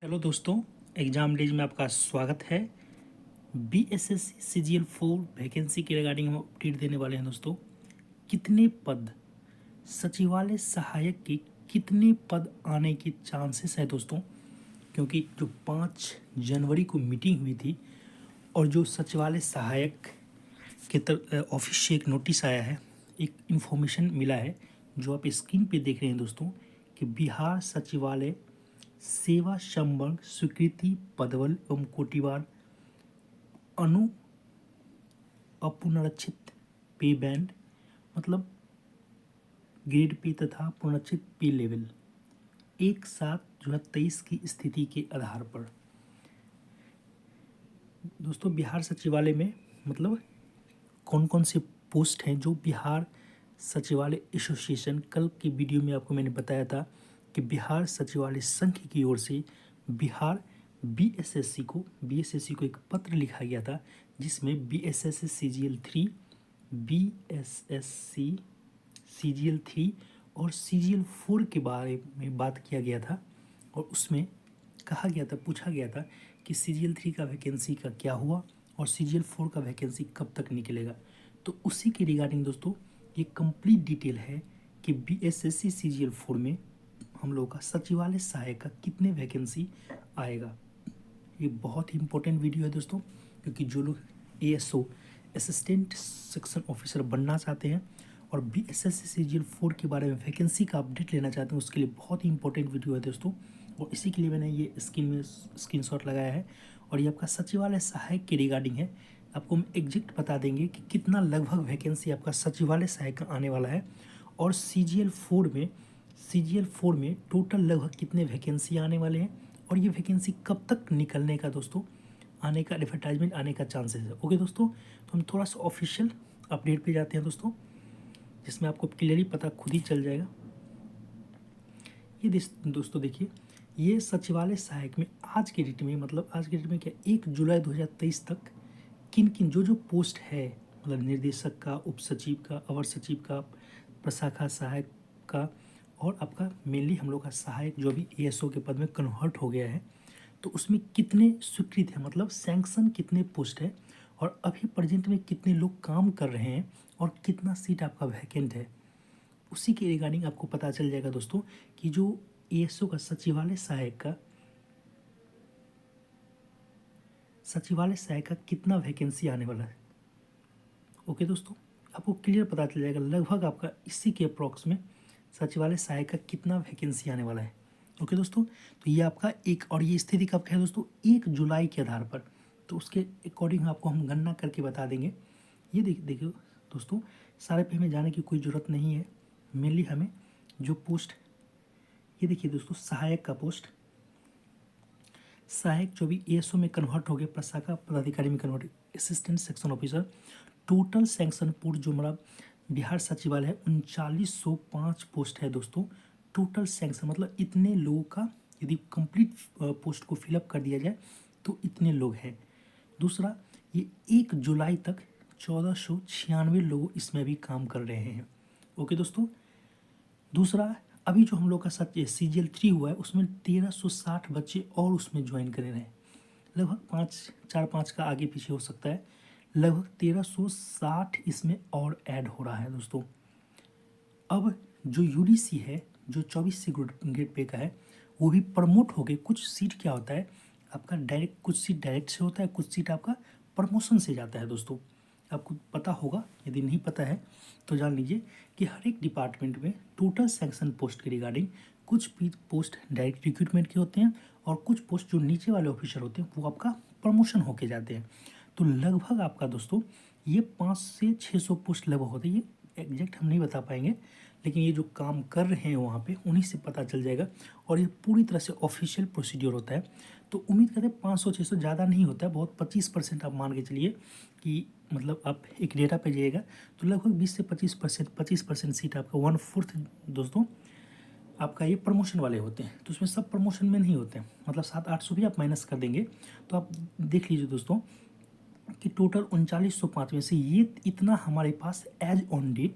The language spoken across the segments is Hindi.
हेलो दोस्तों, एग्ज़ाम डेज में आपका स्वागत है। बीएसएससी सीजीएल 4 वैकेंसी के रिगार्डिंग हम अपडेट देने वाले हैं दोस्तों। कितने पद सचिवालय सहायक के कितने पद आने के चांसेस है दोस्तों? क्योंकि जो 5 जनवरी को मीटिंग हुई थी और जो सचिवालय सहायक के ऑफिस से एक नोटिस आया है, एक इन्फॉर्मेशन मिला है जो आप स्क्रीन पे देख रहे हैं दोस्तों, कि बिहार सचिवालय सेवा संवर्ग स्वीकृति पदबल एवं कोटिवार अनु अपुनरीक्षित पे बैंड, मतलब ग्रेड पे तथा पुनरीक्षित पे लेवल 1/7/23 की स्थिति के आधार पर दोस्तों बिहार सचिवालय में मतलब कौन कौन से पोस्ट हैं जो बिहार सचिवालय एसोसिएशन, कल के वीडियो में आपको मैंने बताया था कि बिहार सचिवालय संघ की ओर से बिहार बीएसएससी को एक पत्र लिखा गया था, जिसमें बीएसएससी सीजीएल 3, बीएसएससी सीजीएल 3 और सीजीएल 4 के बारे में बात किया गया था। और उसमें कहा गया था, पूछा गया था कि सीजीएल 3 का वैकेंसी का क्या हुआ और सीजीएल 4 का वैकेंसी कब तक निकलेगा। तो उसी के रिगार्डिंग दोस्तों ये कंप्लीट डिटेल है कि बीएसएससी सीजीएल 4 में हम लोगों का सचिवालय सहायक का कितने वैकेंसी आएगा। ये बहुत ही इंपॉर्टेंट वीडियो है दोस्तों, क्योंकि जो लोग एएसओ असिस्टेंट सेक्शन ऑफिसर बनना चाहते हैं और बीएसएससी सीजीएल 4 के बारे में वैकेंसी का अपडेट लेना चाहते हैं, उसके लिए बहुत ही इंपॉर्टेंट वीडियो है दोस्तों। और इसी के लिए मैंने ये स्क्रीनशॉट लगाया है। और ये आपका सचिवालय सहायक के रिगार्डिंग है। आपको हम एग्जैक्ट बता देंगे कि कितना लगभग वैकेंसी आपका सचिवालय सहायक का आने वाला है और सीजीएल 4 में टोटल लगभग कितने वैकेंसी आने वाले हैं और ये वैकेंसी कब तक निकलने का दोस्तों आने का एडवर्टाइजमेंट आने का चांसेस है। ओके दोस्तों, तो हम थोड़ा सा ऑफिशियल अपडेट पे जाते हैं दोस्तों, जिसमें आपको क्लियरली पता खुद ही चल जाएगा। ये दोस्तों देखिए, ये सचिवालय सहायक में आज के डेट में, मतलब आज के डेट में क्या 1 जुलाई 2023 तक किन किन जो पोस्ट है, मतलब निर्देशक का, उप सचिव का, अवर सचिव का, प्रशाखा सहायक का और आपका मेनली हम लोग का सहायक जो अभी एएसओ के पद में कन्वर्ट हो गया है, तो उसमें कितने स्वीकृत है, मतलब सैंक्शन कितने पोस्ट है और अभी प्रेजेंट में कितने लोग काम कर रहे हैं और कितना सीट आपका वैकेंट है। उसी के रिगार्डिंग आपको पता चल जाएगा दोस्तों कि जो एएसओ का सचिवालय सहायक का कितना वैकेंसी आने वाला है। ओके दोस्तों, आपको क्लियर पता चल जाएगा लगभग आपका इसी के अप्रॉक्स में सचिवालय सहायक का कितना वैकेंसी आने वाला है। ओके दोस्तों, तो ये आपका एक, और ये स्थिति कब का है दोस्तों 1 जुलाई के आधार पर, तो उसके अकॉर्डिंग आपको हम गणना करके बता देंगे। ये देखिए दोस्तों, सारे पे हमें जाने की कोई ज़रूरत नहीं है। मेनली हमें जो पोस्ट, ये देखिए दोस्तों, सहायक का पोस्ट, सहायक जो भी एएसओ में कन्वर्ट हो गए, प्रशाखा पदाधिकारी में convert, assistant section officer, total sanction post जो हमारा बिहार सचिवालय है 3905 पोस्ट है दोस्तों। टोटल सैंक्शन मतलब इतने लोगों का यदि कंप्लीट पोस्ट को फिलअप कर दिया जाए तो इतने लोग हैं। दूसरा, ये 1 जुलाई तक 1496 लोग इसमें भी काम कर रहे हैं। ओके दोस्तों, दूसरा, अभी जो हम लोग का साथ सीजीएल 3 हुआ है उसमें 1360 बच्चे और उसमें ज्वाइन करे रहे हैं। लगभग 4-5 का आगे पीछे हो सकता है, लगभग 1360 इसमें और ऐड हो रहा है दोस्तों। अब जो यूडीसी है जो 24 से ग्रेड पे का है, वो भी प्रमोट हो गए। कुछ सीट क्या होता है आपका डायरेक्ट, कुछ सीट डायरेक्ट से होता है, कुछ सीट आपका प्रमोशन से जाता है दोस्तों। आपको पता होगा, यदि नहीं पता है तो जान लीजिए कि हर एक डिपार्टमेंट में टोटल सैंक्शन पोस्ट के रिगार्डिंग कुछ भी पोस्ट डायरेक्ट रिक्रूटमेंट के होते हैं और कुछ पोस्ट जो नीचे वाले ऑफिसर होते हैं वो आपका प्रमोशन होके जाते हैं। तो लगभग आपका दोस्तों ये 500 से 600 पोस्ट लगभग होते हैं। ये एग्जैक्ट हम नहीं बता पाएंगे, लेकिन ये जो काम कर रहे हैं वहाँ पे उन्हीं से पता चल जाएगा। और ये पूरी तरह से ऑफिशियल प्रोसीड्योर होता है। तो उम्मीद करते हैं 500-600 ज़्यादा नहीं होता है, बहुत 25% आप मान के चलिए कि मतलब आप एक डेटा पे जाइएगा तो लगभग 20 से 25% सीट आपका 1/4 दोस्तों आपका ये प्रमोशन वाले होते हैं। तो उसमें सब प्रमोशन में नहीं होते हैं, मतलब 700-800 भी आप माइनस कर देंगे तो आप देख लीजिए दोस्तों कि टोटल 3905 में से ये इतना हमारे पास एज ऑन डेट,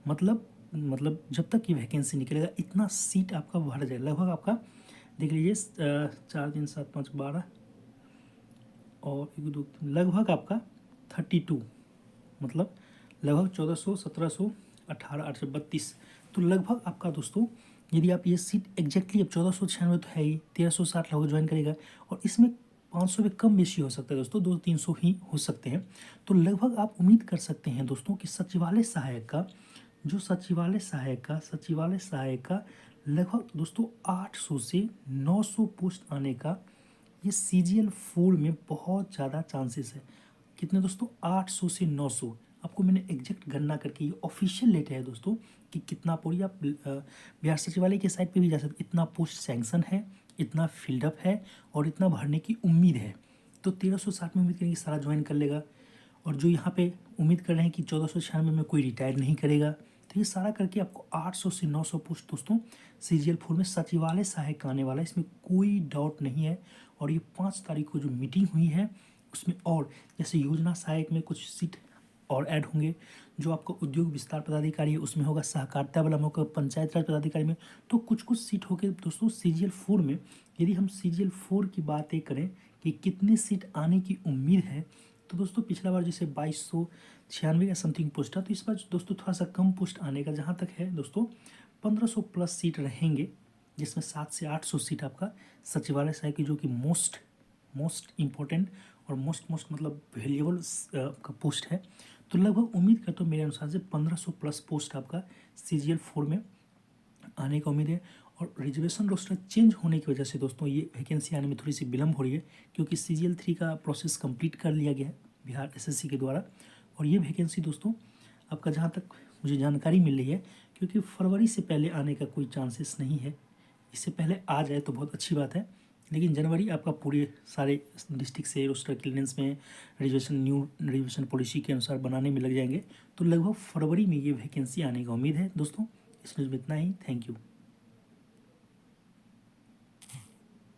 मतलब जब तक ये वैकेंसी निकलेगा इतना सीट आपका भर जाए। लगभग आपका देख लीजिए 4 3 7 5 12 और 1 2 3 लगभग आपका 32, मतलब लगभग 1400 1700 18 832। तो लगभग आपका दोस्तों यदि आप ये सीट एग्जैक्टली अब 1496 तो है ही, 1360 लगभग ज्वाइन करेगा और इसमें 500 पे कम बेशी हो सकता है दोस्तों, 200-300 ही हो सकते हैं। तो लगभग आप उम्मीद कर सकते हैं दोस्तों कि सचिवालय सहायक का जो सचिवालय सहायक का लगभग दोस्तों 800 से 900 पोस्ट आने का ये CGL 4 में बहुत ज़्यादा चांसेस है। कितने दोस्तों? 800 से 900। आपको मैंने एग्जैक्ट गणना करके, ये ऑफिशियल लेटर है दोस्तों कि कितना पोस्ट, आप बिहार सचिवालय के साइट पे भी जा सकते, इतना पोस्ट सैंक्शन है, इतना फिल्डअप है और इतना भरने की उम्मीद है। तो 1360 में उम्मीद करेंगे सारा ज्वाइन कर लेगा, और जो यहाँ पे उम्मीद कर रहे हैं कि 1496 में कोई रिटायर नहीं करेगा, तो ये सारा करके आपको 800 से 900 पोस्ट दोस्तों CGL 4 में सचिवालय सहायक आने वाला है, इसमें कोई डाउट नहीं है। और ये 5 तारीख को जो मीटिंग हुई है उसमें और जैसे योजना सहायक में कुछ सीट और ऐड होंगे, जो आपका उद्योग विस्तार पदाधिकारी है उसमें होगा, सहकारिता वाला में होगा, पंचायत राज पदाधिकारी में, तो कुछ कुछ सीट होकर दोस्तों CGL 4 में। यदि हम CGL 4 की बातें करें कि कितनी सीट आने की उम्मीद है, तो दोस्तों पिछला बार जैसे 2296 या समथिंग पोस्ट था, तो इस बार दोस्तों थोड़ा सा कम पोस्ट आने का जहाँ तक है दोस्तों 1500 प्लस सीट रहेंगे, जिसमें 700 से 800 सीट आपका सचिवालय सहायक की, जो कि मोस्ट इम्पोर्टेंट और मोस्ट मतलब वैल्यूएबल का पोस्ट है। तो लगभग उम्मीद करता हूँ मेरे अनुसार से 1500 प्लस पोस्ट आपका CGL 4 में आने का उम्मीद है। और रिजर्वेशन रोस्टर चेंज होने की वजह से दोस्तों ये वैकेंसी आने में थोड़ी सी विलम्ब हो रही है, क्योंकि CGL 3 का प्रोसेस कंप्लीट कर लिया गया है बिहार SSC के द्वारा। और ये वैकेंसी दोस्तों आपका जहाँ तक मुझे जानकारी मिल रही है, क्योंकि फरवरी से पहले आने का कोई चांसेस नहीं है, इससे पहले आ जाए तो बहुत अच्छी बात है, लेकिन जनवरी आपका पूरे सारे डिस्ट्रिक्ट से रोस्टर क्लियरेंस में न्यू रिजर्वेशन पॉलिसी के अनुसार बनाने में लग जाएंगे। तो लगभग फरवरी में ये वैकेंसी आने का उम्मीद है दोस्तों। इस न्यूज़ में इतना ही, थैंक यू।